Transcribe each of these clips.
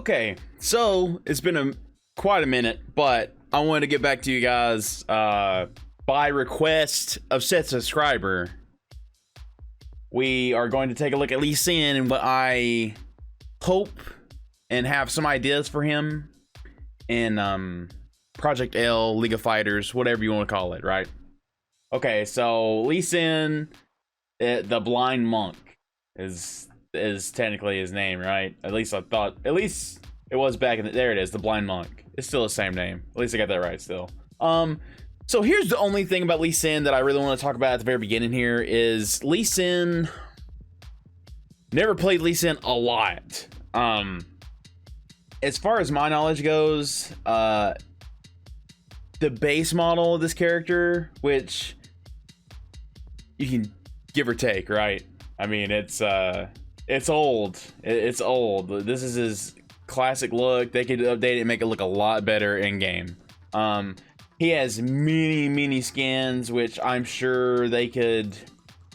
Okay, so it's been quite a minute, but I wanted to get back to you guys by request of said subscriber. We are going to take a look at Lee Sin and what I hope and have some ideas for him in ProjectL, League of Fighters, whatever you want to call it, right? Okay, so Lee Sin, the Blind Monk, is technically his name, right? At least I thought. At least it was back in the. There it is, the Blind Monk. It's still the same name. At least I got that right still. So here's the only thing about Lee Sin that I really want to talk about at the very beginning here is Lee Sin. Never played Lee Sin a lot. As far as my knowledge goes, the base model of this character, which you can give or take, right? I mean, it's old. It's old. This is his classic look. They could update it and make it look a lot better in game. He has many skins, which I'm sure they could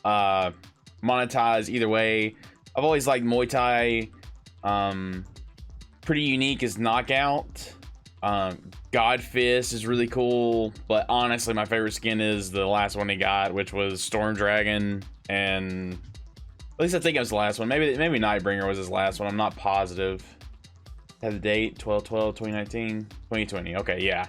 monetize either way. I've always liked Muay Thai. Pretty unique is Knockout. God Fist is really cool, but honestly, my favorite skin is the last one he got, which was Storm Dragon, and at least I think it was the last one. Maybe Nightbringer was his last one. I'm not positive. Have the date 12/12/2019, 2020. Okay, yeah.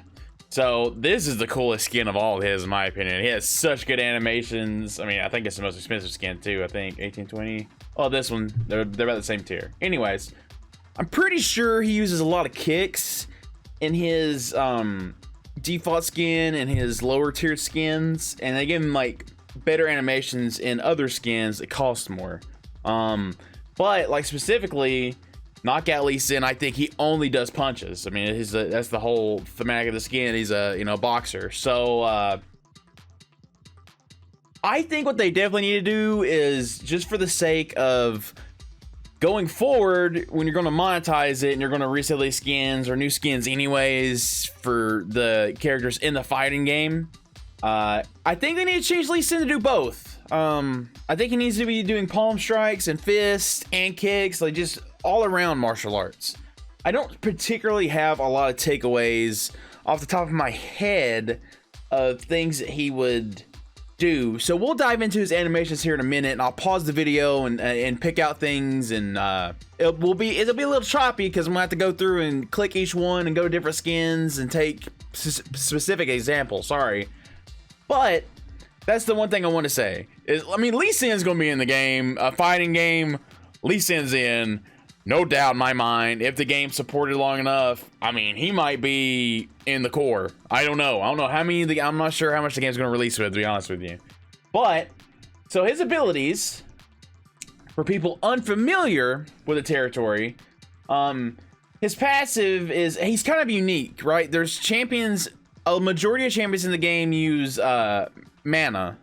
So this is the coolest skin of all of his, in my opinion. He has such good animations. I mean, I think it's the most expensive skin too. I think 1820. Oh, this one, they're about the same tier. Anyways, I'm pretty sure he uses a lot of kicks in his default skin and his lower tier skins, and they give him like better animations in other skins that cost more. But like specifically Knockout Lee Sin, I think he only does punches. I mean, that's the whole thematic of the skin. He's a boxer. So I think what they definitely need to do is, just for the sake of going forward, when you're going to monetize it and you're going to resell these skins or new skins anyways for the characters in the fighting game, I think they need to change Lee Sin to do both. I think he needs to be doing palm strikes and fists and kicks, like just all around martial arts. I don't particularly have a lot of takeaways off the top of my head of things that he would do. So we'll dive into his animations here in a minute, and I'll pause the video and pick out things, and it'll be a little choppy because I'm gonna have to go through and click each one and go to different skins and take specific examples. Sorry, but that's the one thing I want to say is, I mean, Lee Sin's gonna be in the game, a fighting game. Lee Sin's in, no doubt in my mind. If the game's supported long enough, I mean, he might be in the core. I don't know how many. I'm not sure how much the game's gonna release with, to be honest with you. But so his abilities, for people unfamiliar with the territory, his passive is, he's kind of unique, right? There's champions. A majority of champions in the game use mana,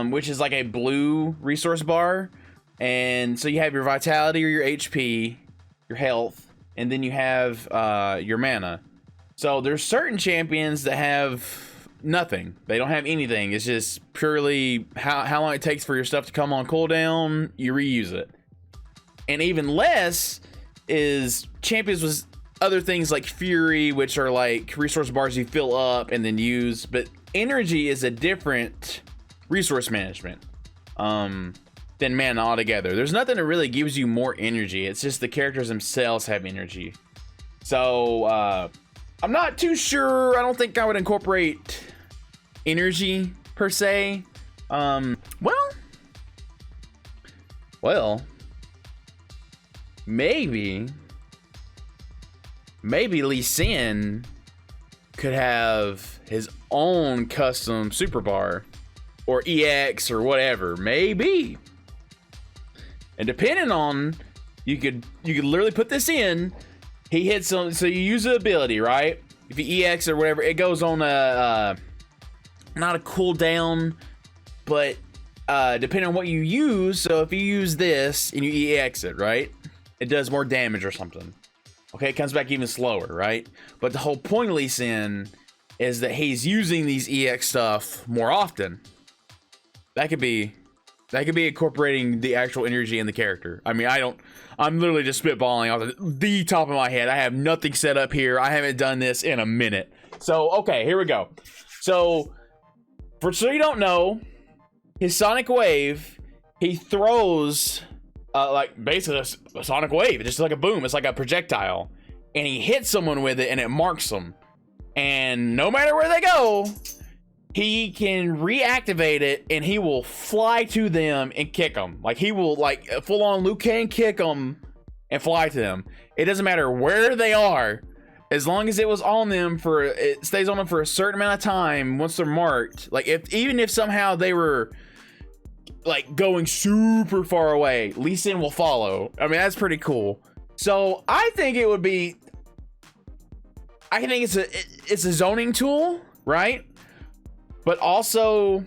which is like a blue resource bar. And so you have your vitality or your HP, your health, and then you have your mana. So there's certain champions that have nothing. They don't have anything. It's just purely how long it takes for your stuff to come on cooldown, you reuse it. And even less is champions with other things like Fury, which are like resource bars you fill up and then use. But energy is a different resource management than mana altogether. There's nothing that really gives you more energy. It's just the characters themselves have energy. So I'm not too sure. I don't think I would incorporate energy per se. Well, maybe Lee Sin could have his own custom super bar or EX or whatever. Maybe. And depending on, you could literally put this in. He hits some, so you use the ability, right? If you EX or whatever, it goes on a not a cooldown, but depending on what you use. So if you use this and you EX it, right, it does more damage or something. Okay, it comes back even slower, right? But the whole point of Lee Sin is that he's using these EX stuff more often. That could be That could be incorporating the actual energy in the character. I mean, I'm literally just spitballing off the top of my head. I have nothing set up here. I haven't done this in a minute. So, okay, here we go. So you don't know, his Sonic Wave, he throws, like, basically a Sonic Wave. It's just like a boom. It's like a projectile. And he hits someone with it, and it marks them. And no matter where they go, he can reactivate it, and he will fly to them and kick them. Like, he will, like, full-on Liu Kang kick them and fly to them. It doesn't matter where they are, as long as it was on them it stays on them for a certain amount of time once they're marked. Like, even if somehow they were, like, going super far away, Lee Sin will follow. I mean, that's pretty cool. So, I think it would be... I think it's a zoning tool, right? But also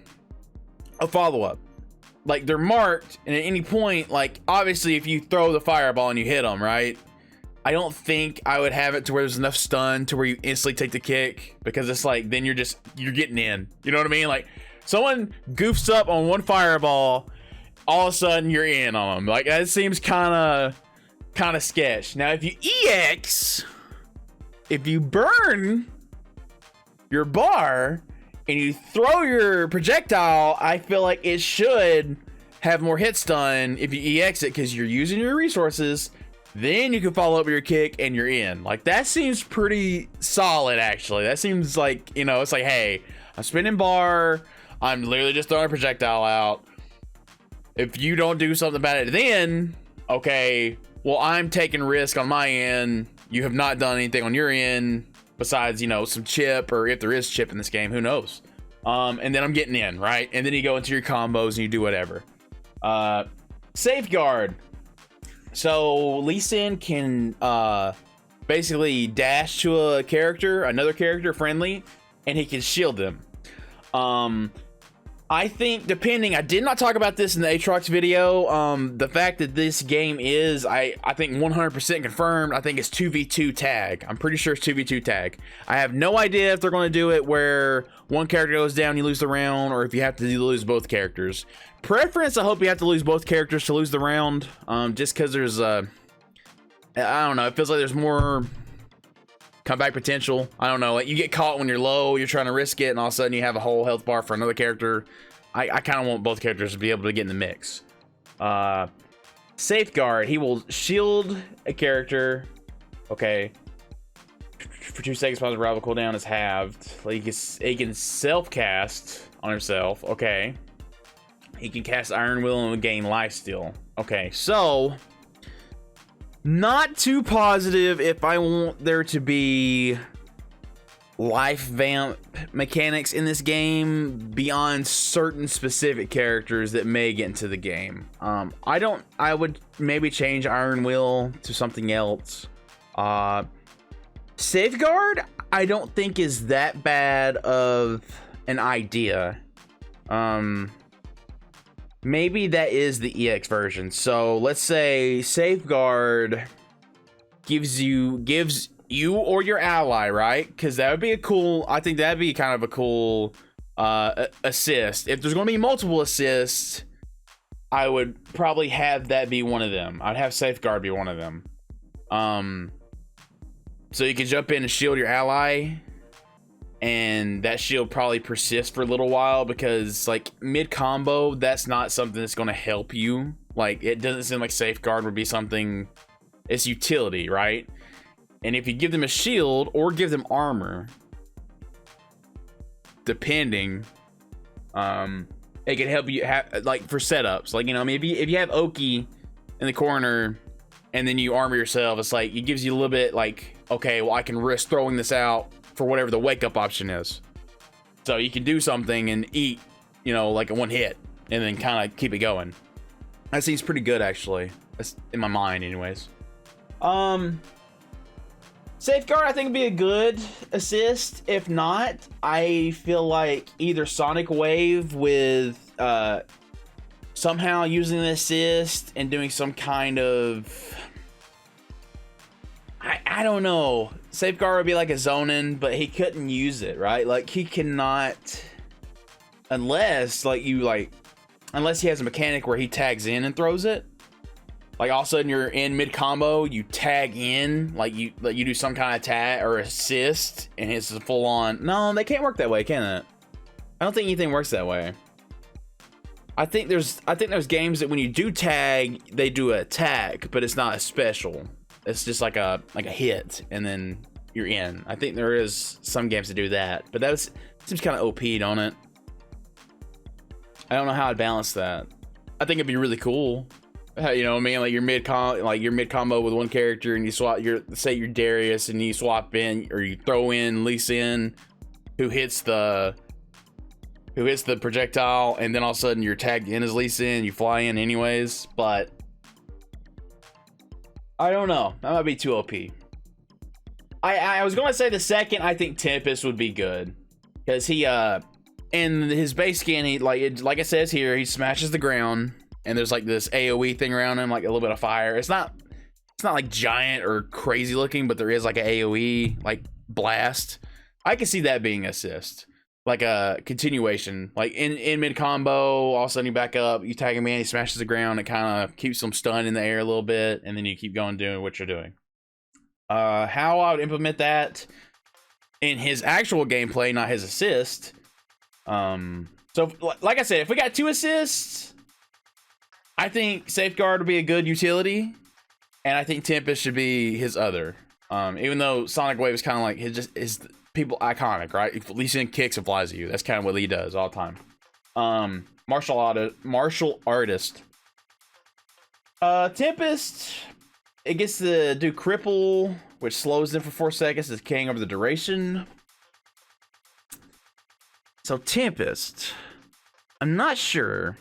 a follow-up. Like, they're marked, and at any point, like, obviously if you throw the fireball and you hit them, right? I don't think I would have it to where there's enough stun to where you instantly take the kick, because it's like, then you're getting in. You know what I mean? Like, someone goofs up on one fireball, all of a sudden you're in on them. Like, that seems kind of sketch. Now, if you EX, if you burn your bar and you throw your projectile, I feel like it should have more hit stun if you EX it, because you're using your resources. Then you can follow up with your kick and you're in. Like, that seems pretty solid, actually. That seems like, you know, it's like, hey, I'm spinning bar, I'm literally just throwing a projectile out. If you don't do something about it, then, okay, well, I'm taking risk on my end. You have not done anything on your end besides, you know, some chip, or if there is chip in this game, who knows? And then I'm getting in, right? And then you go into your combos and you do whatever. Safeguard. So Lee Sin can basically dash to a character, another character friendly, and he can shield them. I think, depending, I did not talk about this in the Aatrox video. The fact that this game is, I think 100% confirmed, I think it's 2v2 tag. I'm pretty sure it's 2v2 tag. I have no idea if they're going to do it where one character goes down, you lose the round, or if you have to lose both characters. Preference, I hope you have to lose both characters to lose the round, just because there's, I don't know, it feels like there's more comeback potential. I don't know, like, you get caught when you're low, you're trying to risk it, and all of a sudden you have a whole health bar for another character. I kind of want both characters to be able to get in the mix. Safeguard, he will shield a character. Okay. For 2 seconds, positive rival cooldown is halved. Like, he can self-cast on himself. Okay. He can cast Iron Will and gain life steal. Okay, so... not too positive if I want there to be life vamp mechanics in this game beyond certain specific characters that may get into the game. I would maybe change Iron Will to something else. Safeguard, I don't think is that bad of an idea. Maybe that is the EX version. So let's say Safeguard gives you or your ally, right? Because that would be I think that'd be kind of a cool assist. If there's going to be multiple assists, I would probably have that be one of them. I'd have Safeguard be one of them. So you can jump in and shield your ally, and that shield probably persists for a little while, because like mid combo, that's not something that's going to help you. Like, it doesn't seem like Safeguard would be something, it's utility, right? And if you give them a shield or give them armor, depending, it can help you like for setups. Like, you know, maybe if you have Oki in the corner and then you armor yourself, it's like, it gives you a little bit like, okay, well, I can risk throwing this out for whatever the wake up option is. So you can do something and eat, you know, like a one hit and then kind of keep it going. That seems pretty good, actually. That's in my mind anyways. Safeguard, I think, would be a good assist. If not, I feel like either Sonic Wave with somehow using the assist and doing some kind of, I don't know. Safeguard would be like a zonin, but he couldn't use it, right? Like, he cannot, unless like you like unless he has a mechanic where he tags in and throws it. Like all of a sudden you're in mid combo, you tag in, like you do some kind of tag or assist, and it's a full on. No, they can't work that way, can it? I don't think anything works that way. I think there's games that when you do tag, they do a tag, but it's not a special. It's just like a hit, and then you're in. I think there is some games that do that, but that seems kind of OP'd on it. I don't know how I'd balance that. I think it'd be really cool. You know what I mean? Like you're mid combo with one character, and you swap. Say you're Darius, and you swap in, or you throw in Lee Sin, who hits the projectile, and then all of a sudden you're tagged in as Lee Sin. You fly in anyways, but I don't know. That might be too OP. I was gonna say the second. I think Tempest would be good because he in his base skin, he like it says here, he smashes the ground. And there's like this AoE thing around him, like a little bit of fire. It's not like giant or crazy looking, but there is like an AoE like blast. I can see that being assist, like a continuation, like in mid combo. All of a sudden you back up, you tag him in, he smashes the ground. It kind of keeps him stunned in the air a little bit, and then you keep going doing what you're doing. How I would implement that in his actual gameplay, not his assist. So like I said, if we got 2 assists, I think Safeguard would be a good utility, and I think Tempest should be his other. Even though Sonic Wave is kind of like his people iconic, right? If Lee Sin kicks and flies at you, that's kind of what Lee does all the time. Martial artist. Tempest, it gets to do cripple, which slows them for 4 seconds. Is carrying over the duration. So Tempest, I'm not sure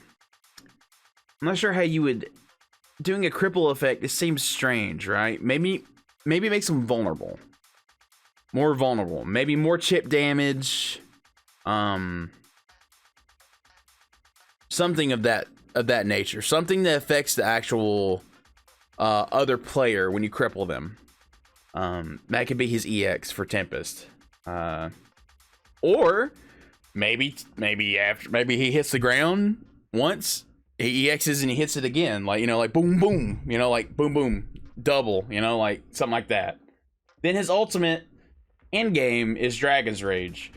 how you would doing a cripple effect. It seems strange, right? Maybe it makes them vulnerable, more vulnerable. Maybe more chip damage, something of that nature. Something that affects the actual other player when you cripple them. That could be his EX for Tempest, or maybe he hits the ground once. He EXs and he hits it again, like, you know, like boom, boom, you know, like boom, boom, double, you know, like something like that. Then his ultimate end game is Dragon's Rage.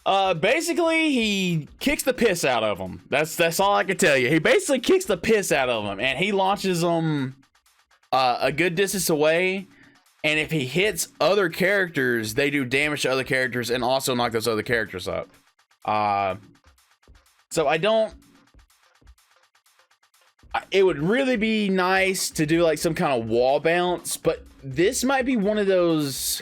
Basically, he kicks the piss out of them. That's all I can tell you. He basically kicks the piss out of them, and he launches them a good distance away. And if he hits other characters, they do damage to other characters and also knock those other characters up. So it would really be nice to do like some kind of wall bounce, but this might be one of those.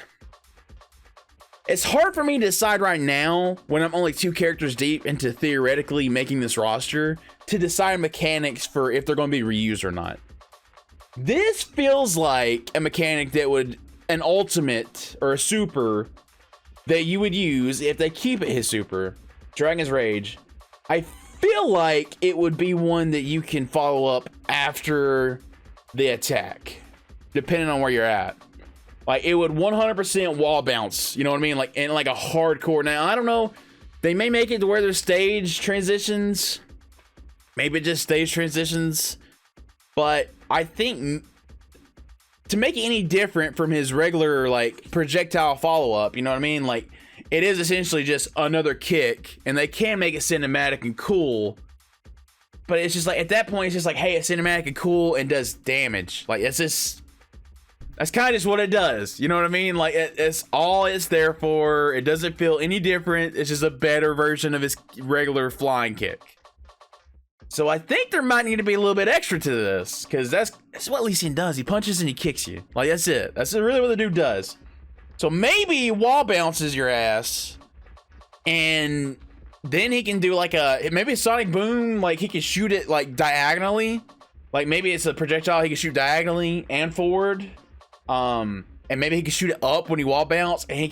It's hard for me to decide right now when I'm only 2 characters deep into theoretically making this roster to decide mechanics for if they're going to be reused or not. This feels like a mechanic that would, an ultimate or a super that you would use if they keep it his super, Dragon's Rage. I feel like it would be one that you can follow up after the attack, depending on where you're at. Like it would 100% wall bounce, you know what I mean? Like in like a hardcore. Now I don't know, they may make it to where there's stage transitions, maybe just stage transitions, but I think to make it any different from his regular like projectile follow-up, you know what I mean? Like it is essentially just another kick, and they can make it cinematic and cool, but it's just like at that point it's just like, hey, it's cinematic and cool and does damage. Like that's kind of just what it does, you know what I mean? Like it's all it's there for. It doesn't feel any different. It's just a better version of his regular flying kick. So I think there might need to be a little bit extra to this, because that's what Lee Sin does. He punches and he kicks you. Like that's it. That's really what the dude does. So maybe wall bounces your ass, and then he can do like maybe a sonic boom. Like he can shoot it like diagonally. Like maybe it's a projectile he can shoot diagonally and forward. And maybe he can shoot it up when he wall bounce, and he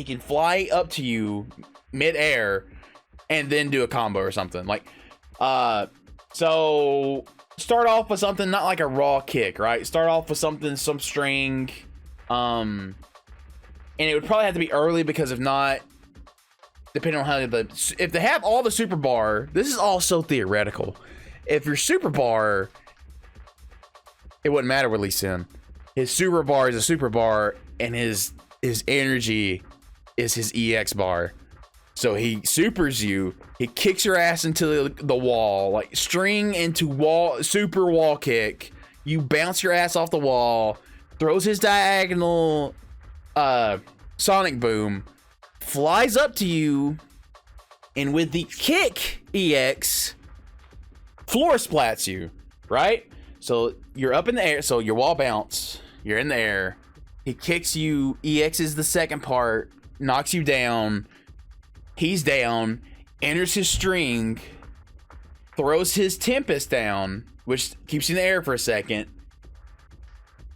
can fly up to you mid-air and then do a combo or something. Like so start off with something not like a raw kick, right? Start off with something, some string, and it would probably have to be early, because if not, depending on how if they have all the super bar, this is all so theoretical. If your super bar, it wouldn't matter with Lee Sin. His super bar is a super bar, and his energy is his EX bar. So he supers you, he kicks your ass into the wall, like string into wall, super wall kick. You bounce your ass off the wall, throws his diagonal sonic boom, flies up to you, and with the kick EX, floor splats you, right? So you're up in the air, so your wall bounce, you're in the air, he kicks you, EX is the second part, knocks you down, he's down, enters his string, throws his Tempest down, which keeps you in the air for a second,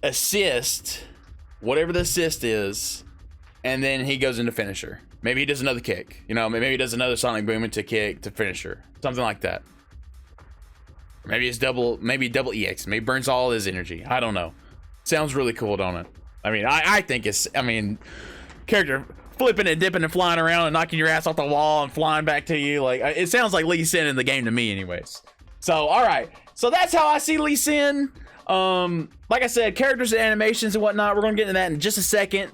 assist, whatever the assist is, and then he goes into finisher. Maybe he does another kick, you know, maybe he does another sonic boom into kick to finisher, something like that. Maybe it's double EX, maybe burns all his energy. I don't know. Sounds really cool, don't it? I mean, I think it's, I mean, character flipping and dipping and flying around and knocking your ass off the wall and flying back to you, like, it sounds like Lee Sin in the game to me anyways. So, all right, so that's how I see Lee Sin. Like I said, characters and animations and whatnot, we're gonna get into that in just a second.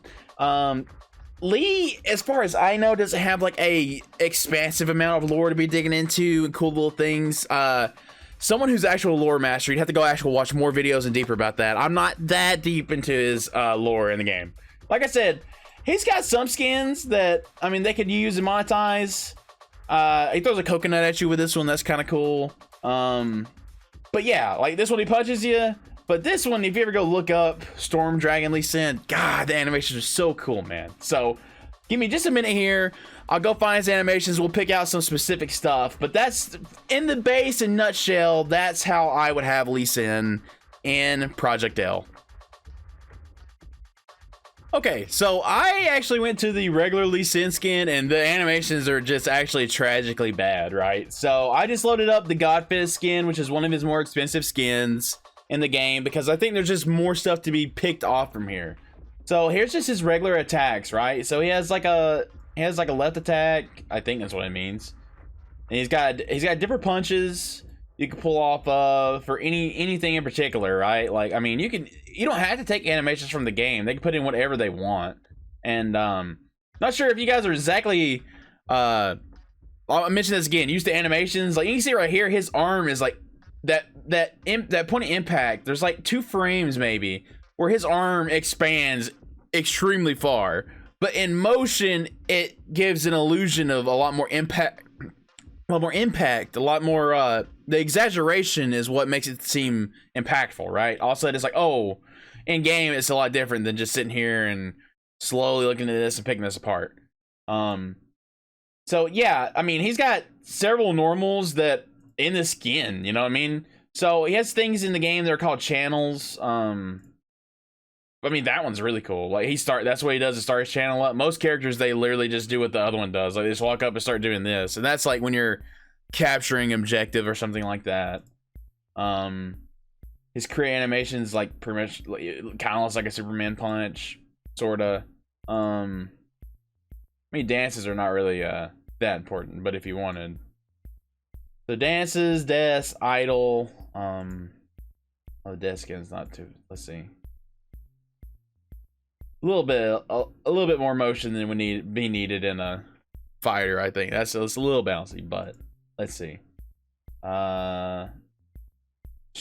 Lee, as far as I know, doesn't have like a expansive amount of lore to be digging into and cool little things. Someone who's actual lore master, you'd have to go actually watch more videos and deeper about that. I'm not that deep into his lore in the game. Like I said, he's got some skins that, I mean, they could use and monetize. He throws a coconut at you with this one. That's kind of cool. But yeah, like this one, he punches you. But this one, if you ever go look up Storm Dragon Lee Sin, God, the animations are so cool, man. So give me just a minute here. I'll go find his animations. We'll pick out some specific stuff. But that's, in the base and nutshell, that's how I would have Lee Sin in ProjectL. Okay, so I actually went to the regular Lee Sin skin, and the animations are just actually tragically bad, right? So I just loaded up the Godfist skin, which is one of his more expensive skins in the game, because I think there's just more stuff to be picked off from here. So here's just his regular attacks, right? So he has like a left attack, I think that's what it means. And he's got different punches you can pull off for anything in particular, right? Like, I mean, you don't have to take animations from the game. They can put in whatever they want. And not sure if you guys are exactly I'll mention this again, use the animations. Like you can see right here, his arm is like that point of impact. There's like 2 frames maybe where his arm expands extremely far, but in motion it gives an illusion of a lot more impact, a lot more the exaggeration is what makes it seem impactful, right? Also, it's like, oh, in game it's a lot different than just sitting here and slowly looking at this and picking this apart. So yeah, I mean, he's got several normals that in the skin, you know what I mean? So he has things in the game that are called channels. I mean, that one's really cool. Like that's what he does, is start his channel up. Most characters, they literally just do what the other one does. Like they just walk up and start doing this. And that's like when you're capturing objective or something like that. His career animations like pretty much kind of looks like a Superman punch, sorta. I mean, dances are not really that important, but if you wanted. So dances, deaths, idle. Oh, the death skin's not too. Let's see. A little bit more motion than would be needed in a fighter, I think. It's a little bouncy, but let's see. Show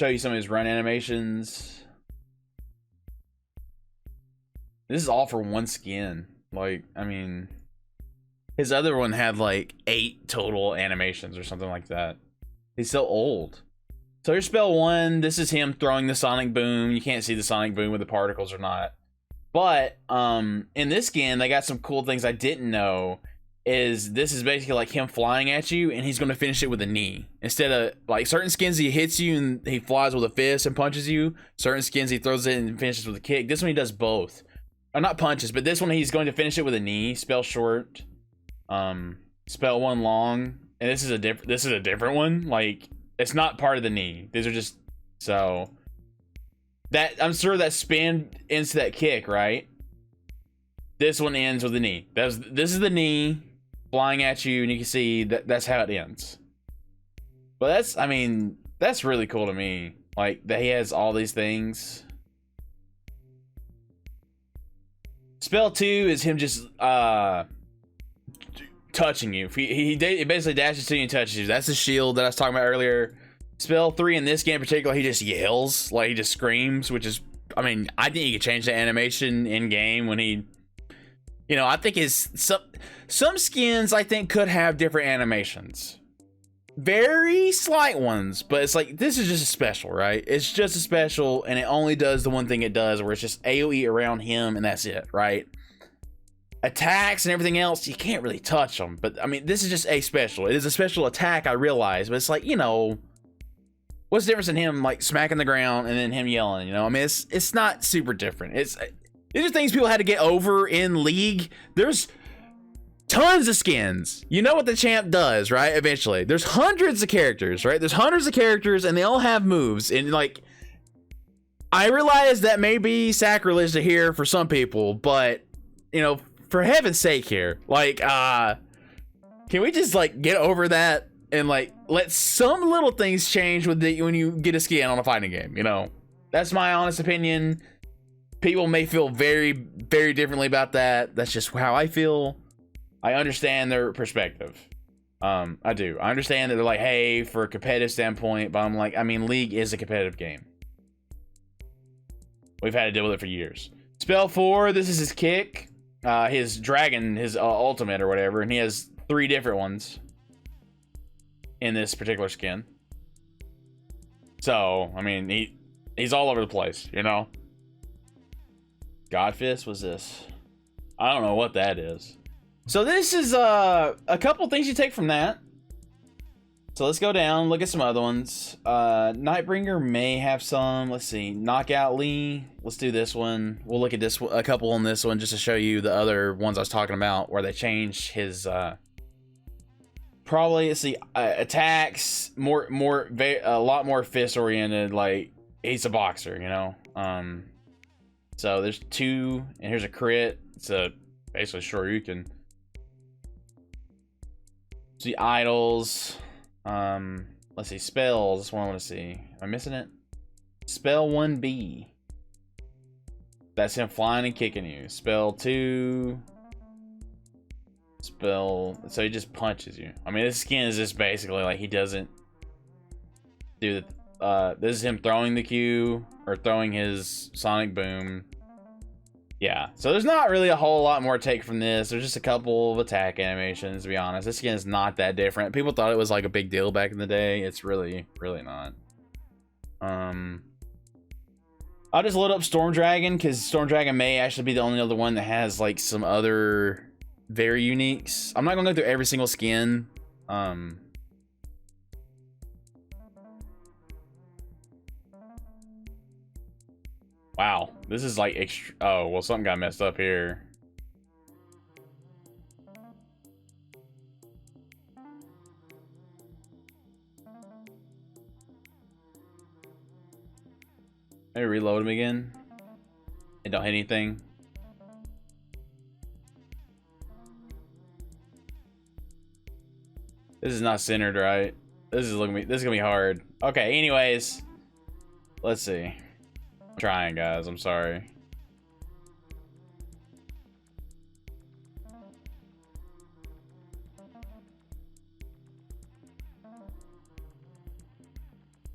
you some of his run animations. This is all for one skin. Like, I mean, his other one had like 8 total animations or something like that. He's so old. So here's spell 1. This is him throwing the sonic boom. You can't see the sonic boom with the particles or not. But in this skin, they got some cool things I didn't know. Is this is basically like him flying at you, and he's going to finish it with a knee. Instead of, like, certain skins he hits you and he flies with a fist and punches you. Certain skins he throws it and finishes with a kick. This one he does both. Or not punches, but this one he's going to finish it with a knee. Spell short. Spell 1 long. And this is a different one. Like, it's not part of the knee. These are just, so that, I'm sure that spin ends to that kick, right? This one ends with the knee. This is the knee. flying at you, and you can see that that's how it ends. But that's, I mean, that's really cool to me. Like, that he has all these things. Spell 2 is him just touching you. He basically dashes to you and touches you. That's the shield that I was talking about earlier. Spell 3 in this game in particular, he just yells, like he just screams, which is, I mean, I think you could change the animation in game when he, you know, I think some skins I think could have different animations. Very slight ones, but it's like, this is just a special, right? It's just a special, and it only does the one thing it does, where it's just AoE around him, and that's it, right? Attacks and everything else, you can't really touch them, but I mean, this is just a special. It is a special attack, I realize, but it's like, you know, what's the difference in him like smacking the ground and then him yelling, you know? I mean, it's not super different. These are things people had to get over in League. There's tons of skins. You know what the champ does, right? Eventually. There's hundreds of characters, right? There's hundreds of characters, and they all have moves. And, like, I realize that may be sacrilege to hear for some people, but, you know, for heaven's sake here, like, can we just, like, get over that and, like, let some little things change with when you get a skin on a fighting game, you know? That's my honest opinion. People may feel very, very differently about that. That's just how I feel. I understand their perspective. I do. I understand that they're like, hey, for a competitive standpoint, but I'm like, I mean, League is a competitive game. We've had to deal with it for years. Spell 4, this is his kick. His dragon, his ultimate or whatever, and he has 3 different ones in this particular skin. So, I mean, he's all over the place, you know? Godfist was this. I don't know what that is. So this is a couple things you take from that. So let's go down, look at some other ones. Nightbringer may have some. Let's see. Knockout Lee. Let's do this one. We'll look at this a couple on this one just to show you the other ones I was talking about where they changed his probably, let's see, attacks a lot more fist oriented. Like, he's a boxer, you know. So there's 2, and here's a crit. It's a basically Shoryuken. See, idols. Let's see, spells. That's what I want to see. Am I missing it? Spell 1B. That's him flying and kicking you. Spell 2. So he just punches you. I mean, this skin is just basically like he doesn't do the. This is him throwing the Q or throwing his sonic boom. Yeah, so there's not really a whole lot more to take from this. There's just a couple of attack animations, to be honest. This skin is not that different. People thought it was like a big deal back in the day. It's really, really not. I'll just load up Storm Dragon, because Storm Dragon may actually be the only other one that has like some other very uniques. I'm not gonna go through every single skin. Wow, this is like oh, well, something got messed up here. Maybe reload him again. And don't hit anything. This is not centered right. This is gonna be hard. Okay, anyways. Let's see. I'm trying, guys. I'm sorry.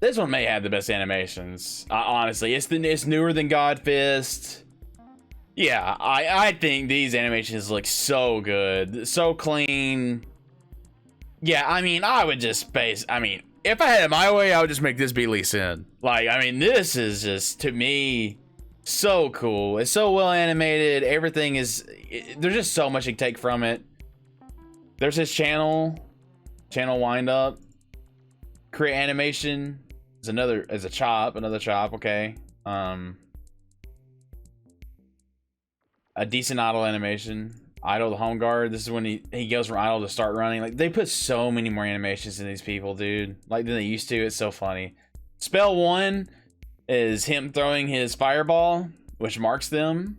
This one may have the best animations. Honestly, it's newer than Godfist. Yeah, I think these animations look so good, so clean. Yeah, I mean, I would just if I had it my way, I would just make this be Lee Sin. Like, I mean, this is just, to me, so cool. It's so well animated. Everything is, there's just so much you can take from it. There's his channel wind up. Create animation is another chop, okay. A decent idle animation. Idle the home guard. This is when he goes from idle to start running. Like, they put so many more animations in these people, dude. Like, than they used to. It's so funny. Spell 1 is him throwing his fireball, which marks them.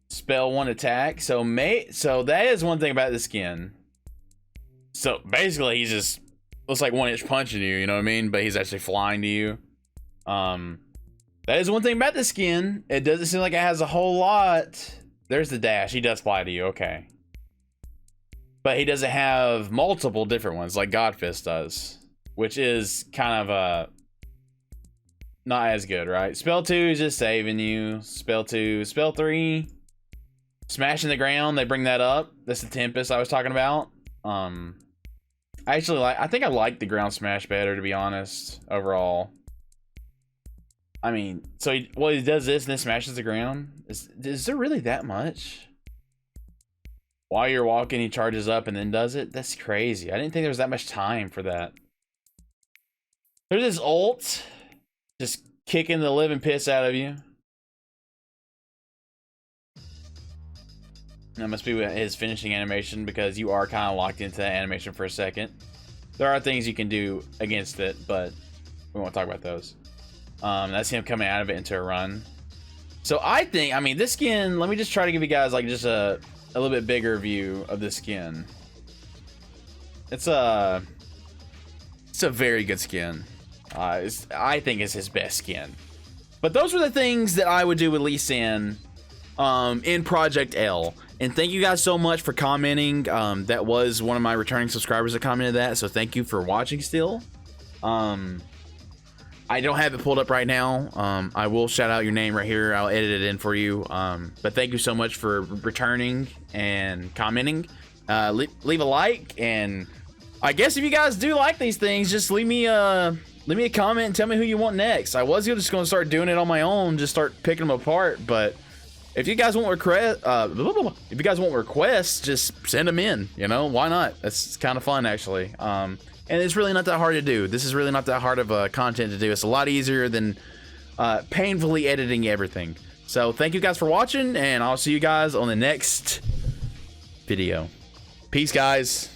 Spell 1 attack. So that is one thing about the skin. So basically, he's just looks like 1-inch punching you. You know what I mean? But he's actually flying to you. That is one thing about the skin. It doesn't seem like it has a whole lot. There's the dash. He does fly to you. Okay. But he doesn't have multiple different ones like Godfist does, which is kind of not as good, right? Spell 2 is just saving you. Spell 2, spell 3, smashing the ground. They bring that up. That's the Tempest I was talking about. I think I like the ground smash better, to be honest, overall. I mean, so he does this and then smashes the ground. Is there really that much? While you're walking, he charges up and then does it? That's crazy. I didn't think there was that much time for that. There's his ult. Just kicking the living piss out of you. That must be his finishing animation, because you are kind of locked into that animation for a second. There are things you can do against it, but we won't talk about those. That's him coming out of it into a run. So I think, I mean, this skin, let me just try to give you guys like just a little bit bigger view of this skin. It's a very good skin. I think it's his best skin. But those were the things that I would do with Lee Sin in Project L. And thank you guys so much for commenting. That was one of my returning subscribers that commented that, so thank you for watching still. I don't have it pulled up right now. I will shout out your name right here. I'll edit it in for you. But thank you so much for returning and commenting. Leave a like, and I guess if you guys do like these things, just leave me a comment and tell me who you want next. I was just going to start doing it on my own, just start picking them apart. But if you guys want requests, just send them in. You know, why not? It's kind of fun, actually. And it's really not that hard to do. This is really not that hard of content to do. It's a lot easier than painfully editing everything. So thank you guys for watching, and I'll see you guys on the next video. Peace, guys.